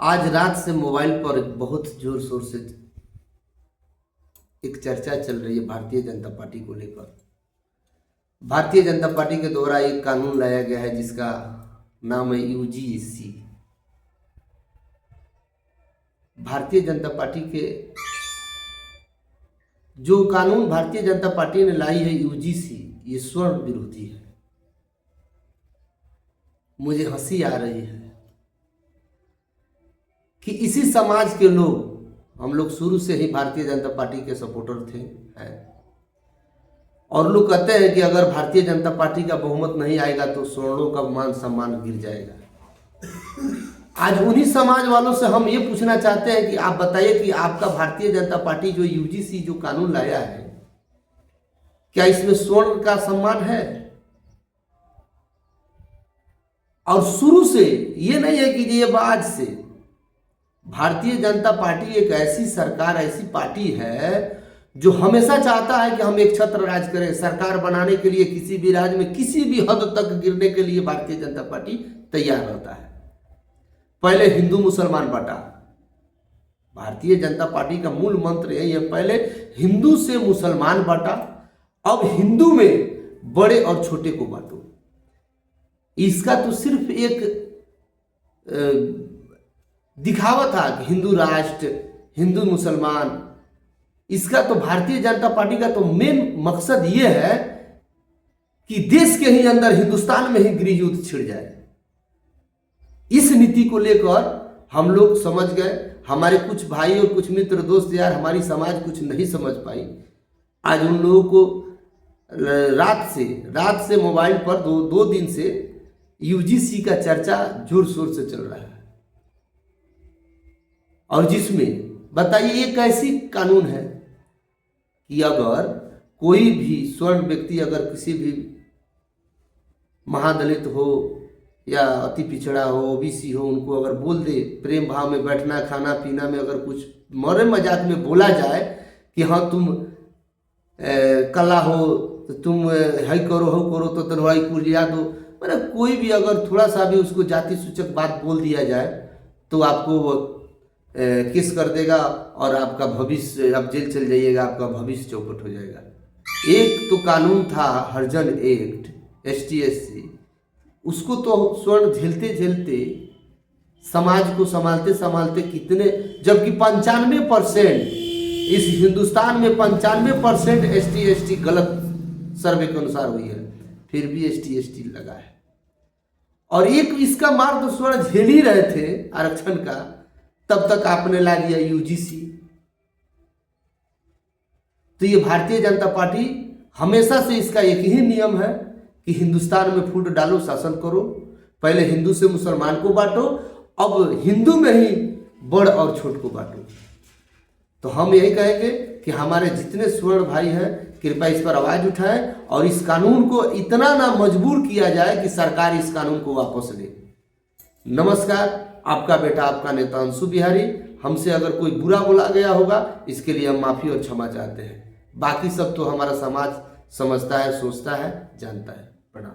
आज रात से मोबाइल पर बहुत जोर शोर से एक चर्चा चल रही है भारतीय जनता पार्टी को लेकर। भारतीय जनता पार्टी के द्वारा एक कानून लाया गया है जिसका नाम है यूजीसी। भारतीय जनता पार्टी के जो कानून भारतीय जनता पार्टी ने लाई है यूजीसी, ये स्वर्ण विरोधी है। मुझे हंसी आ रही है कि इसी समाज के लोग, हम लोग शुरू से ही भारतीय जनता पार्टी के सपोर्टर थे हैं, और लोग कहते हैं कि अगर भारतीय जनता पार्टी का बहुमत नहीं आएगा तो स्वर्णों का मान सम्मान गिर जाएगा। आज उन्हीं समाज वालों से हम ये पूछना चाहते हैं कि आप बताइए कि आपका भारतीय जनता पार्टी जो यूजीसी जो कानून लाया है, क्या इसमें स्वर्ण का सम्मान है? और शुरू से ये नहीं है कि ये आज से भारतीय जनता पार्टी एक ऐसी सरकार, ऐसी पार्टी है जो हमेशा चाहता है कि हम एक छत्र राज करें। सरकार बनाने के लिए किसी भी राज्य में किसी भी हद तक गिरने के लिए भारतीय जनता पार्टी तैयार रहता है। पहले हिंदू मुसलमान बांटा, भारतीय जनता पार्टी का मूल मंत्र यही है, पहले हिंदू से मुसलमान बांटा, अब हिंदू में बड़े और छोटे को बांटो। इसका तो सिर्फ एक दिखावा था कि हिंदू राष्ट्र, हिंदू मुसलमान। इसका तो भारतीय जनता पार्टी का तो मेन मकसद ये है कि देश के ही अंदर, हिंदुस्तान में ही गृह युद्ध छिड़ जाए। इस नीति को लेकर हम लोग समझ गए। हमारे कुछ भाई और कुछ मित्र दोस्त यार, हमारी समाज कुछ नहीं समझ पाई। आज उन लोगों को रात से मोबाइल पर दो दिन से यूजीसी का चर्चा जोर शोर से चल रहा है, और जिसमें बताइए एक ऐसी कानून है कि अगर कोई भी स्वर्ण व्यक्ति, अगर किसी भी महादलित हो या अति पिछड़ा हो, ओबीसी हो, उनको अगर बोल दे, प्रेम भाव में बैठना खाना पीना में अगर कुछ मरे मजाक में बोला जाए कि हाँ तुम कला हो तो तुम है करो हो करो तो तनवाई कुरिया दो, मतलब कोई भी अगर थोड़ा सा भी उसको जाति सूचक बात बोल दिया जाए तो आपको वो किस कर देगा और आपका भविष्य, आप जेल चल जाइएगा, आपका भविष्य चौपट हो जाएगा। एक तो कानून था हरिजन एक्ट, ST/SC, उसको तो स्वर्ण झेलते झेलते, समाज को संभालते संभालते कितने, जबकि 95% इस हिंदुस्तान में 95% ST/ST गलत सर्वे के अनुसार हुई है, फिर भी ST/ST लगा है। और एक इसका मार तो स्वर्ण झेल ही रहे थे आरक्षण का, तब तक आपने ला लिया यूजीसी। तो ये भारतीय जनता पार्टी हमेशा से, इसका एक ही नियम है कि हिंदुस्तान में फूट डालो, शासन करो। पहले हिंदू से मुसलमान को बांटो, अब हिंदू में ही बड़ और छोट को बांटो। तो हम यही कहेंगे कि हमारे जितने स्वर्ण भाई हैं, कृपया इस पर आवाज उठाएं और इस कानून को इतना ना मजबूर किया जाए कि सरकार इस कानून को वापस ले। नमस्कार, आपका बेटा, आपका नेता अंशु बिहारी। हमसे अगर कोई बुरा बोला गया होगा, इसके लिए हम माफी और क्षमा चाहते हैं। बाकी सब तो हमारा समाज समझता है, सोचता है, जानता है। प्रणाम।